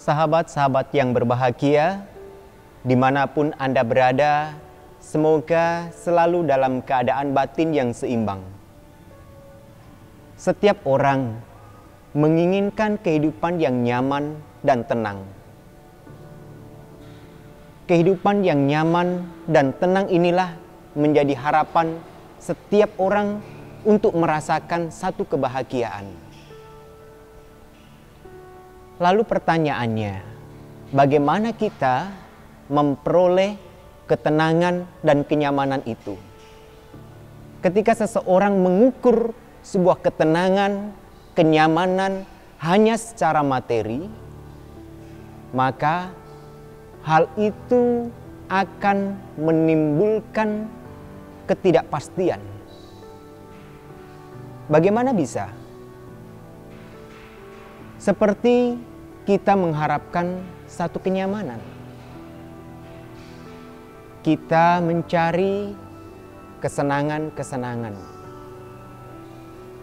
Sahabat-sahabat yang berbahagia, dimanapun Anda berada, semoga selalu dalam keadaan batin yang seimbang. Setiap orang menginginkan kehidupan yang nyaman dan tenang. Kehidupan yang nyaman dan tenang inilah menjadi harapan setiap orang untuk merasakan satu kebahagiaan. Lalu pertanyaannya, bagaimana kita memperoleh ketenangan dan kenyamanan itu? Ketika seseorang mengukur sebuah ketenangan, kenyamanan hanya secara materi, maka hal itu akan menimbulkan ketidakpastian. Bagaimana bisa? Seperti kita mengharapkan satu kenyamanan. Kita mencari kesenangan-kesenangan.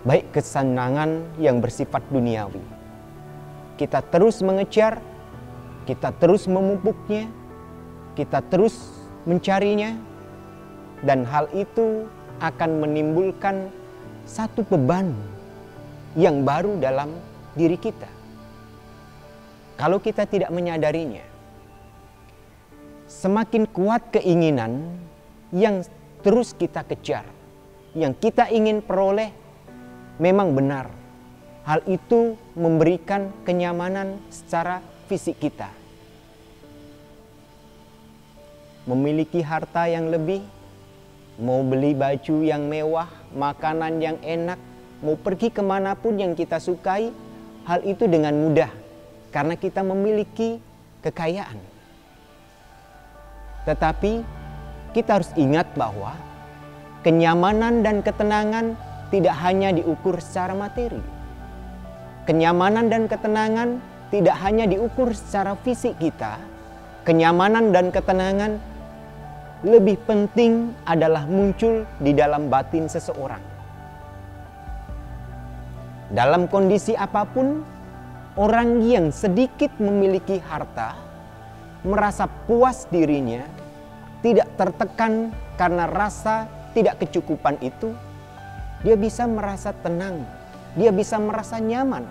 Baik kesenangan yang bersifat duniawi. Kita terus mengejar, kita terus memupuknya, kita terus mencarinya. Dan hal itu akan menimbulkan satu beban yang baru dalam diri kita. Kalau kita tidak menyadarinya, semakin kuat keinginan yang terus kita kejar, yang kita ingin peroleh, memang benar. Hal itu memberikan kenyamanan secara fisik kita. Memiliki harta yang lebih, mau beli baju yang mewah, makanan yang enak, mau pergi kemanapun yang kita sukai, hal itu dengan mudah karena kita memiliki kekayaan. Tetapi kita harus ingat bahwa kenyamanan dan ketenangan tidak hanya diukur secara materi. Kenyamanan dan ketenangan tidak hanya diukur secara fisik kita. Kenyamanan dan ketenangan lebih penting adalah muncul di dalam batin seseorang. Dalam kondisi apapun, orang yang sedikit memiliki harta merasa puas dirinya, tidak tertekan karena rasa tidak kecukupan itu. Dia bisa merasa tenang, dia bisa merasa nyaman.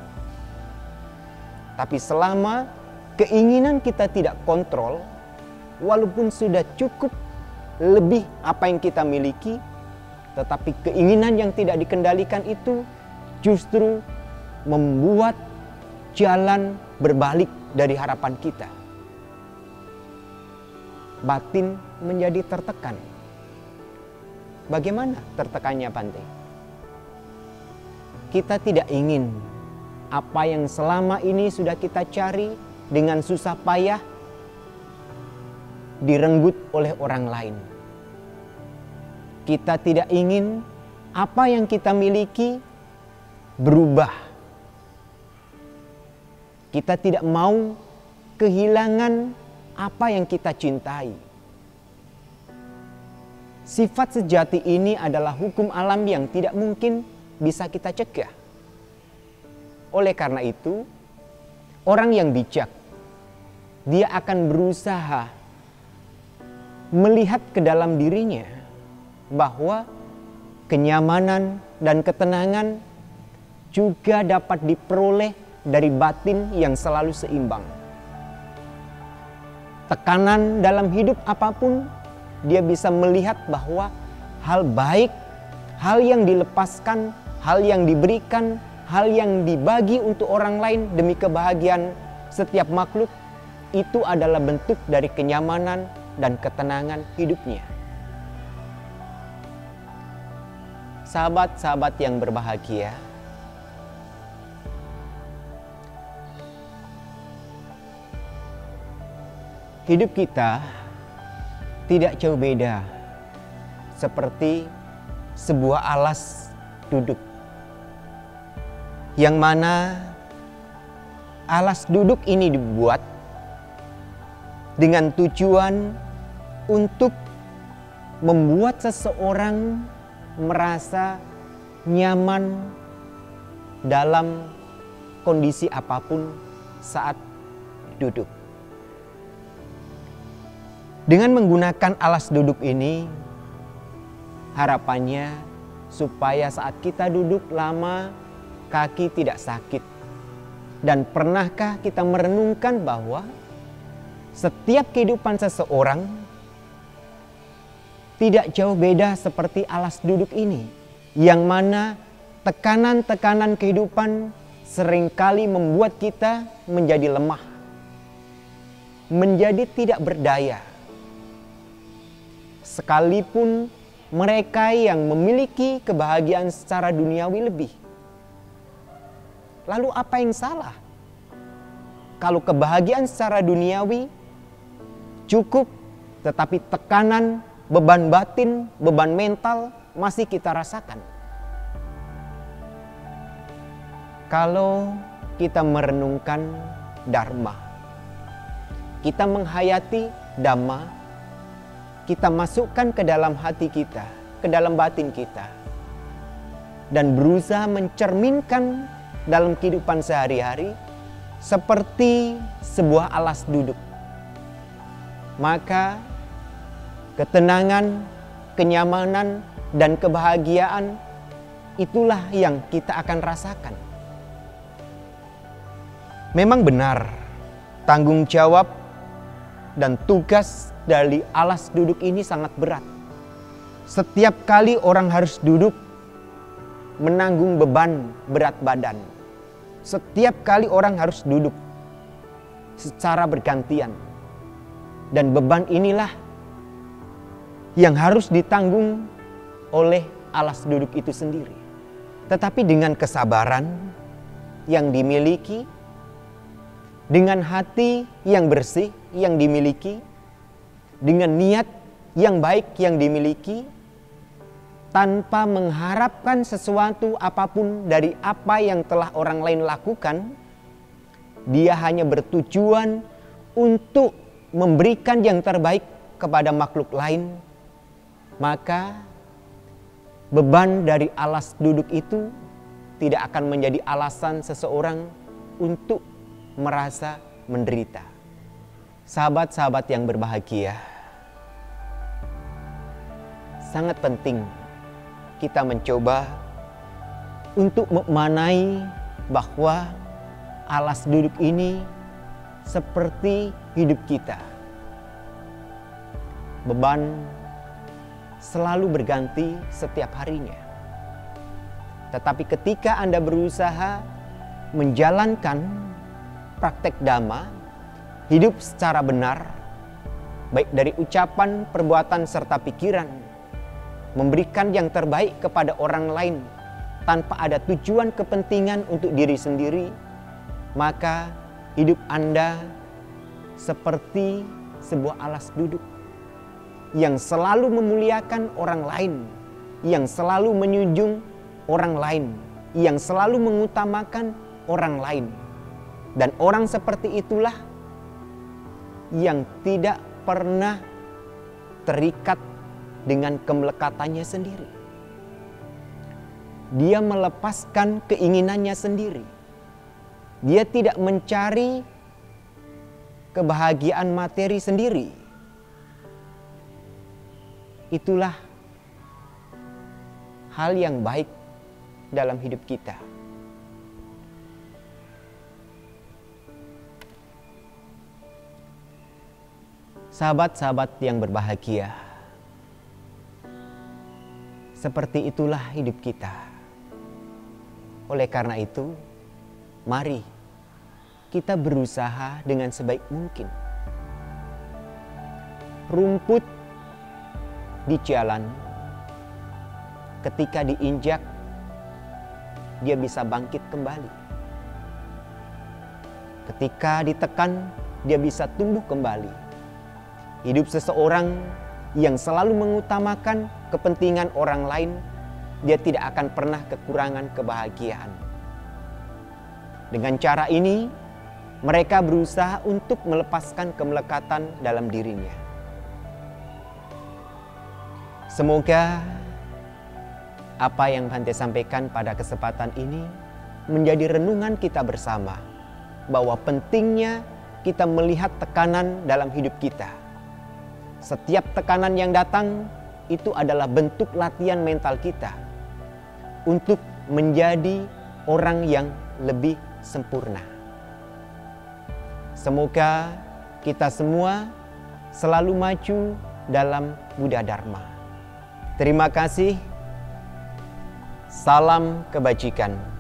Tapi selama keinginan kita tidak kontrol, walaupun sudah cukup lebih apa yang kita miliki, tetapi keinginan yang tidak dikendalikan itu justru membuat jalan berbalik dari harapan kita. Batin menjadi tertekan. Bagaimana tertekannya, Bante? Kita tidak ingin apa yang selama ini sudah kita cari dengan susah payah direnggut oleh orang lain. Kita tidak ingin apa yang kita miliki berubah. Kita tidak mau kehilangan apa yang kita cintai. Sifat sejati ini adalah hukum alam yang tidak mungkin bisa kita cegah. Oleh karena itu, orang yang bijak, dia akan berusaha melihat ke dalam dirinya bahwa kenyamanan dan ketenangan juga dapat diperoleh dari batin yang selalu seimbang. Tekanan dalam hidup apapun, dia bisa melihat bahwa hal baik, hal yang dilepaskan, hal yang diberikan, hal yang dibagi untuk orang lain demi kebahagiaan setiap makhluk, itu adalah bentuk dari kenyamanan dan ketenangan hidupnya. Sahabat-sahabat yang berbahagia, hidup kita tidak jauh beda seperti sebuah alas duduk, yang mana alas duduk ini dibuat dengan tujuan untuk membuat seseorang merasa nyaman dalam kondisi apapun saat duduk. Dengan menggunakan alas duduk ini, harapannya supaya saat kita duduk lama, kaki tidak sakit. Dan pernahkah kita merenungkan bahwa setiap kehidupan seseorang tidak jauh beda seperti alas duduk ini, yang mana tekanan-tekanan kehidupan seringkali membuat kita menjadi lemah, menjadi tidak berdaya. Sekalipun mereka yang memiliki kebahagiaan secara duniawi lebih. Lalu apa yang salah? Kalau kebahagiaan secara duniawi cukup, tetapi tekanan, beban batin, beban mental masih kita rasakan. Kalau kita merenungkan Dharma, kita menghayati Dhamma, kita masukkan ke dalam hati kita, ke dalam batin kita, dan berusaha mencerminkan dalam kehidupan sehari-hari seperti sebuah alas duduk. Maka ketenangan, kenyamanan, dan kebahagiaan itulah yang kita akan rasakan. Memang benar, tanggung jawab dan tugas dari alas duduk ini sangat berat. Setiap kali orang harus duduk menanggung beban berat badan. Setiap kali orang harus duduk secara bergantian. Dan beban inilah yang harus ditanggung oleh alas duduk itu sendiri. Tetapi dengan kesabaran yang dimiliki, dengan hati yang bersih yang dimiliki, dengan niat yang baik yang dimiliki, tanpa mengharapkan sesuatu apapun dari apa yang telah orang lain lakukan, dia hanya bertujuan untuk memberikan yang terbaik kepada makhluk lain, maka beban dari alas duduk itu tidak akan menjadi alasan seseorang untuk merasa menderita. Sahabat-sahabat yang berbahagia, sangat penting kita mencoba untuk memaknai bahwa alas duduk ini seperti hidup kita. Beban selalu berganti setiap harinya. Tetapi ketika Anda berusaha menjalankan praktek Dhamma, hidup secara benar, baik dari ucapan, perbuatan, serta pikiran, memberikan yang terbaik kepada orang lain tanpa ada tujuan kepentingan untuk diri sendiri, maka hidup Anda seperti sebuah alas duduk yang selalu memuliakan orang lain, yang selalu menjunjung orang lain, yang selalu mengutamakan orang lain. Dan orang seperti itulah yang tidak pernah terikat dengan kemelekatannya sendiri. Dia melepaskan keinginannya sendiri. Dia tidak mencari kebahagiaan materi sendiri. Itulah hal yang baik dalam hidup kita. Sahabat-sahabat yang berbahagia, seperti itulah hidup kita. Oleh karena itu, mari kita berusaha dengan sebaik mungkin. Rumput di jalan, ketika diinjak, dia bisa bangkit kembali. Ketika ditekan, dia bisa tumbuh kembali. Hidup seseorang yang selalu mengutamakan kepentingan orang lain, dia tidak akan pernah kekurangan kebahagiaan. Dengan cara ini, mereka berusaha untuk melepaskan kemelekatan dalam dirinya. Semoga apa yang Bhante sampaikan pada kesempatan ini menjadi renungan kita bersama, bahwa pentingnya kita melihat tekanan dalam hidup kita. Setiap tekanan yang datang itu adalah bentuk latihan mental kita untuk menjadi orang yang lebih sempurna. Semoga kita semua selalu maju dalam Buddha Dharma. Terima kasih. Salam kebajikan.